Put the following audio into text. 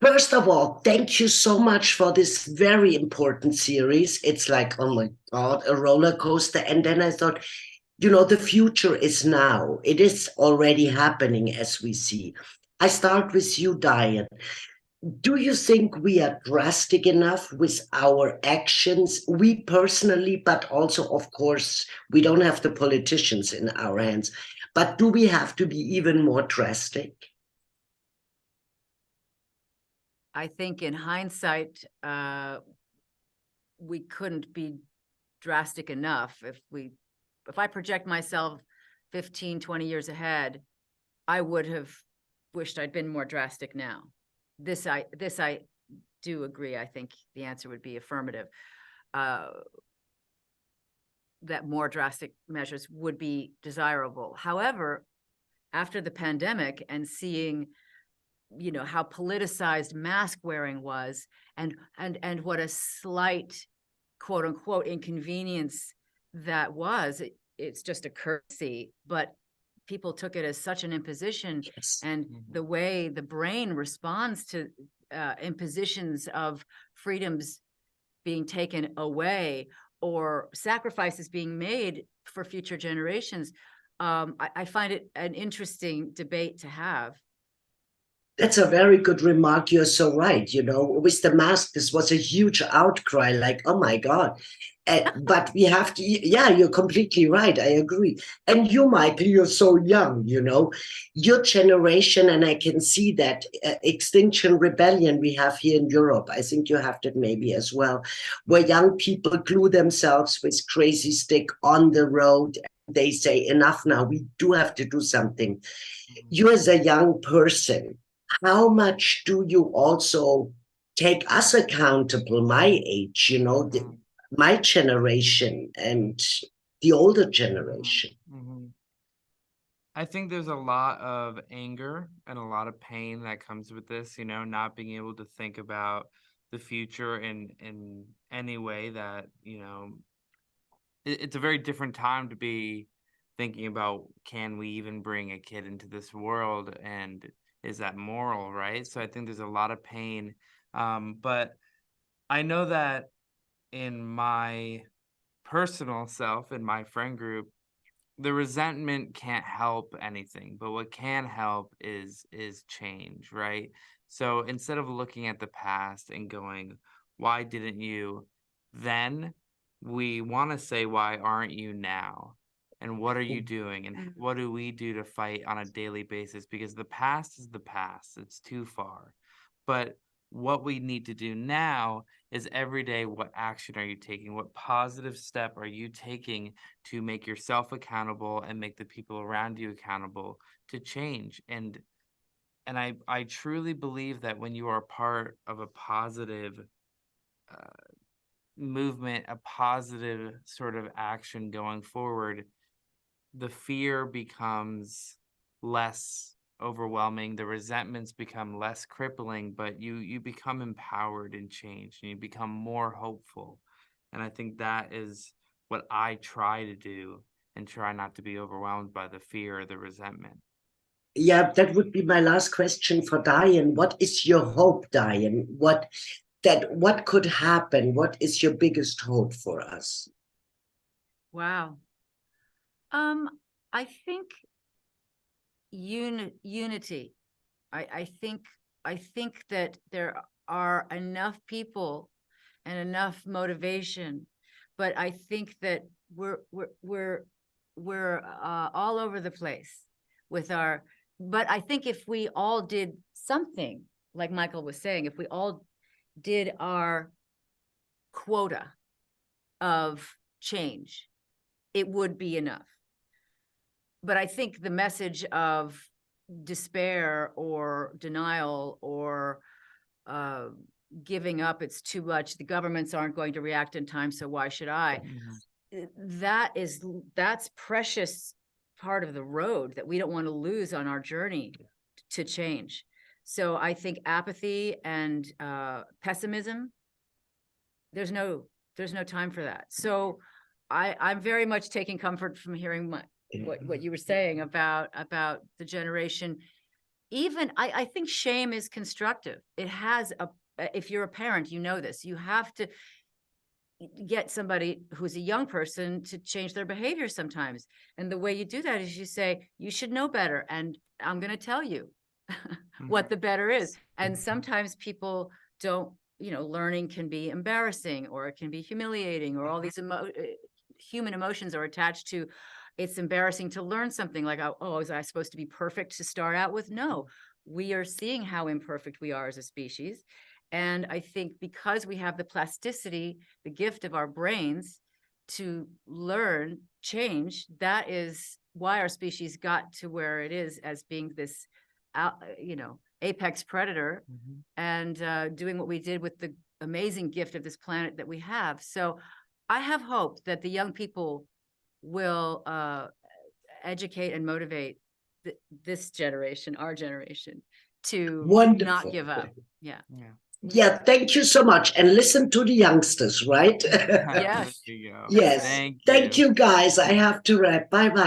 First of all, thank you so much for this very important series. It's like, oh my God, a roller coaster. And then I thought, the future is now. It is already happening as we see. I start with you, Diane. Do you think we are drastic enough with our actions? We personally, but also, of course, we don't have the politicians in our hands. But do we have to be even more drastic? I think in hindsight, we couldn't be drastic enough. If I project myself 15, 20 years ahead, I would have wished I'd been more drastic now. This I do agree. I think the answer would be affirmative. That more drastic measures would be desirable. However, after the pandemic and seeing how politicized mask wearing was and what a slight quote unquote inconvenience that was, it's just a courtesy, but people took it as such an imposition. Yes. And the way the brain responds to impositions of freedoms being taken away or sacrifices being made for future generations, I find it an interesting debate to have. That's a very good remark. You're so right. With the mask, this was a huge outcry, like, oh my God. But we have to, yeah, you're completely right. I agree. And you, Michael, you're so young, your generation, and I can see that Extinction Rebellion we have here in Europe. I think you have that maybe as well, where young people glue themselves with crazy stick on the road. They say, enough now, we do have to do something. You as a young person, how much do you also take us accountable, my age, my generation and the older generation? I think there's a lot of anger and a lot of pain that comes with this, not being able to think about the future in any way that, it's a very different time to be thinking about, can we even bring a kid into this world, and is that moral, right? So I think there's a lot of pain. But I know that in my personal self, in my friend group, the resentment can't help anything, but what can help is change, right? So instead of looking at the past and going, why didn't you then? We want to say, why aren't you now? And what are you doing? And what do we do to fight on a daily basis? Because the past is the past. It's too far. But what we need to do now is every day, what action are you taking? What positive step are you taking to make yourself accountable and make the people around you accountable to change? And I truly believe that when you are part of a positive movement, a positive sort of action going forward, the fear becomes less overwhelming, the resentments become less crippling, but you become empowered and changed, and you become more hopeful. And I think that is what I try to do, and try not to be overwhelmed by the fear or the resentment. Yeah, that would be my last question for Diane. What is your hope, Diane? What could happen? What is your biggest hope for us? Wow. I think unity. I think that there are enough people and enough motivation, but I think that we're all over the place with our. But I think if we all did something, like Michael was saying, if we all did our quota of change, it would be enough. But I think the message of despair or denial or giving up, it's too much, the governments aren't going to react in time, so why should I? That's precious part of the road that we don't want to lose on our journey to change. So I think apathy and pessimism, there's no time for that. So I'm very much taking comfort from hearing what you were saying about the generation even I think shame is constructive. It has if you're a parent, you know this. You have to get somebody who's a young person to change their behavior sometimes. And the way you do that is you say, you should know better. And I'm going to tell you what the better is. And sometimes people don't, you know, learning can be embarrassing, or it can be humiliating, or all these human emotions are attached to, it's embarrassing to learn something like, oh, was I supposed to be perfect to start out with? No, we are seeing how imperfect we are as a species. And I think because we have the plasticity, the gift of our brains to learn, change, that is why our species got to where it is as being this, you know, apex predator, and doing what we did with the amazing gift of this planet that we have. So I have hope that the young people will educate and motivate this generation, our generation, to Wonderful. not give up. Yeah. Yeah, thank you so much. And listen to the youngsters, right? Yes. There you go. Yes. Thank you, guys. I have to wrap. Bye-bye.